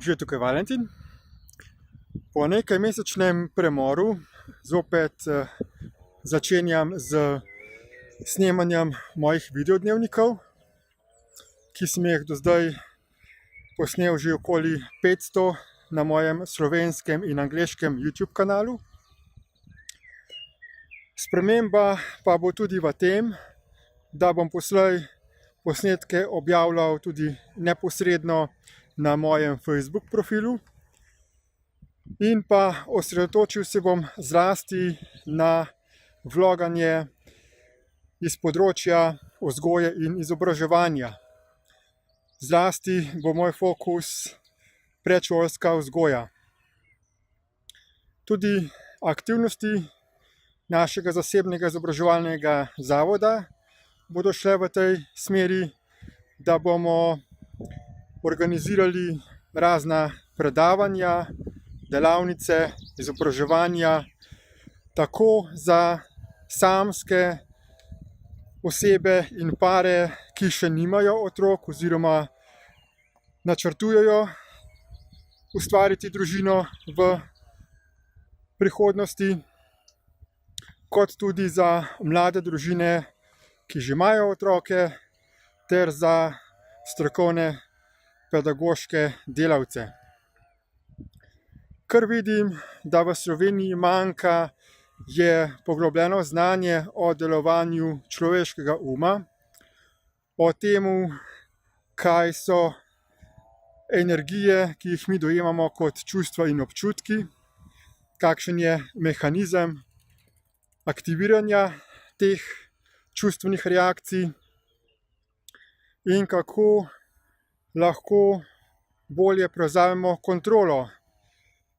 Že tukaj Valentin. Po nekaj mesečnem premoru zopet začenjam z snemanjem mojih videodnevnikov, ki sem jih do zdaj posnel že okoli 500 na mojem slovenskem in angleškem YouTube kanalu. Sprememba pa bo tudi v tem, da bom poslej posnetke objavljal tudi neposredno na mojem Facebook profilu in pa osredotočil se bom zlasti na vloganje iz področja vzgoje in izobraževanja. Zlasti bo moj fokus predšolska vzgoja. Tudi aktivnosti našega zasebnega izobraževalnega zavoda bodo šle v tej smeri, da bomo organizirali razna predavanja, delavnice, izobraževanja, tako za samske osebe in pare, ki še nimajo otrok oziroma načrtujejo ustvariti družino v prihodnosti, kot tudi za mlade družine, ki že imajo otroke, ter za strokovne pedagoške delavce. Kar vidim, da v Sloveniji manjka, je poglobljeno znanje o delovanju človeškega uma, o tem, kaj so energije, ki jih mi dojemamo kot čustva in občutki, kakšen je mehanizem aktiviranja teh čustvenih reakcij in kako lahko bolje prevzamemo kontrolo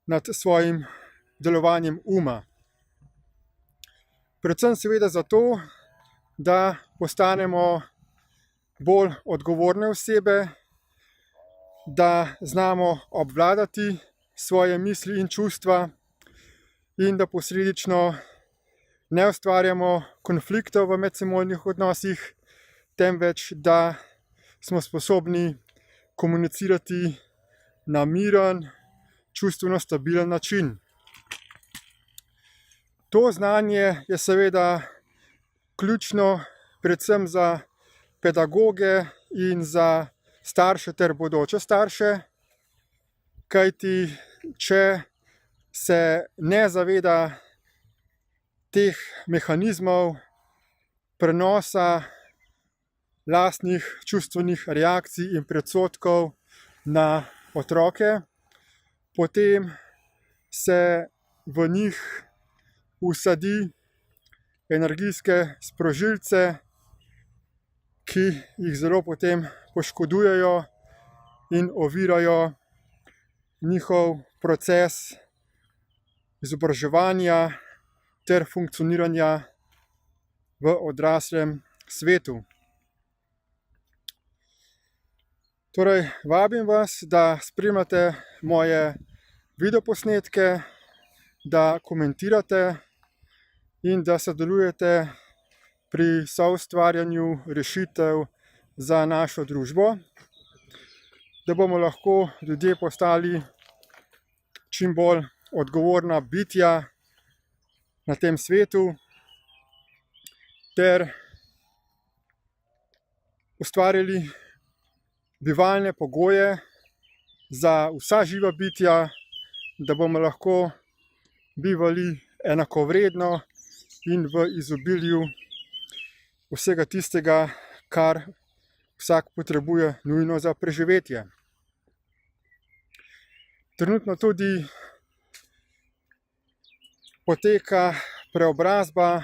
nad svojim delovanjem uma. Predvsem seveda zato, da postanemo bolj odgovorne osebe, da znamo obvladati svoje misli in čustva in da posledično ne ustvarjamo konfliktov v medsebojnih odnosih, temveč da smo sposobni komunicirati na miren, čustveno stabilen način. To znanje je seveda ključno predvsem za pedagoge in za starše ter bodoče starše, kajti če se ne zaveda teh mehanizmov prenosa lastnih čustvenih reakcij in predsodkov na otroke, potem se v njih vsadi energijske sprožilce, ki jih zelo potem poškodujejo in ovirajo njihov proces izobraževanja ter funkcioniranja v odraslem svetu. Torej, vabim vas, da spremljate moje videoposnetke, da komentirate in da sodelujete pri soustvarjanju rešitev za našo družbo, da bomo lahko ljudje postali čim bolj odgovorna bitja na tem svetu ter ustvarjali bivalne pogoje za vsa živa bitja, da bomo lahko bivali enakovredno in v izobilju vsega tistega, kar vsak potrebuje nujno za preživetje. Trenutno tudi poteka preobrazba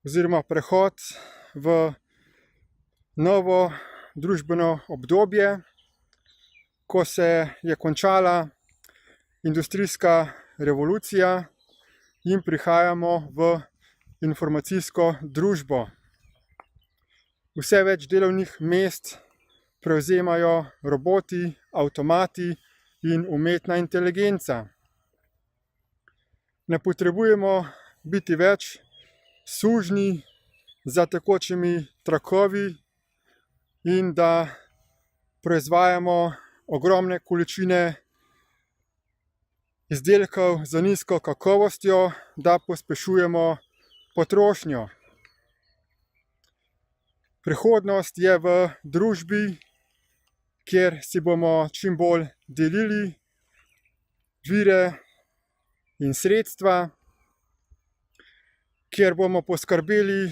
oziroma prehod v novo družbeno obdobje, ko se je končala industrijska revolucija in prihajamo v informacijsko družbo. Vse več delovnih mest prevzemajo roboti, avtomati in umetna inteligenca. Ne potrebujemo biti več sužnji za tekočimi trakovi in da proizvajamo ogromne količine izdelkov z nizko kakovostjo, da pospešujemo potrošnjo. Prihodnost je v družbi, kjer si bomo čim bolj delili vire in sredstva, kjer bomo poskrbeli,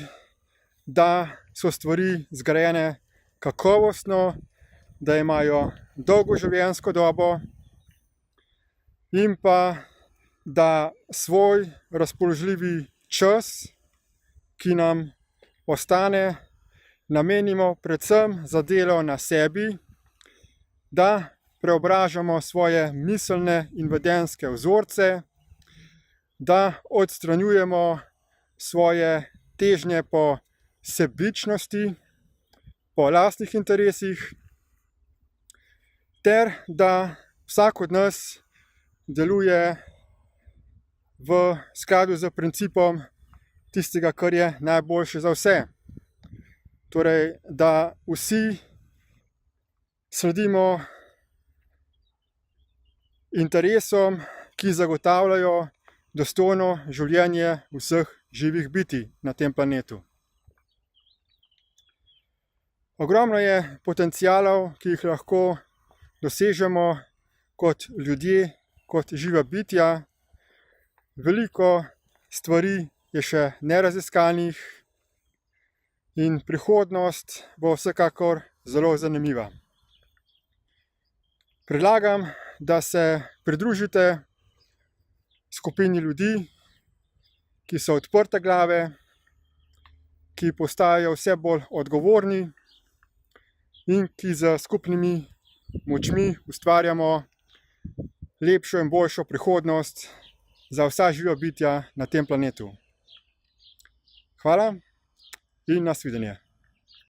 da so stvari zgrajene kakovostno, da imajo dolgo življenjsko dobo in pa da svoj razpoložljivi čas, ki nam ostane, namenimo predvsem za delo na sebi, da preobražamo svoje miselne in vedenjske vzorce, da odstranjujemo svoje težnje po sebičnosti, po lastnih interesih, ter da vsak od nas deluje v skladu z principom tistega, kar je najboljše za vse. Torej, da vsi sledimo interesom, ki zagotavljajo dostojno življenje vseh živih bitij na tem planetu. Ogromno je potencialov, ki jih lahko dosežemo kot ljudje, kot živa bitja. Veliko stvari je še neraziskanih in prihodnost bo vsekakor zelo zanimiva. Predlagam, da se pridružite skupini ljudi, ki so odprte glave, ki postajajo vse bolj odgovorni in ki z skupnimi močmi ustvarjamo lepšo in boljšo prihodnost za vsa živa bitja na tem planetu. Hvala in nasvidenje.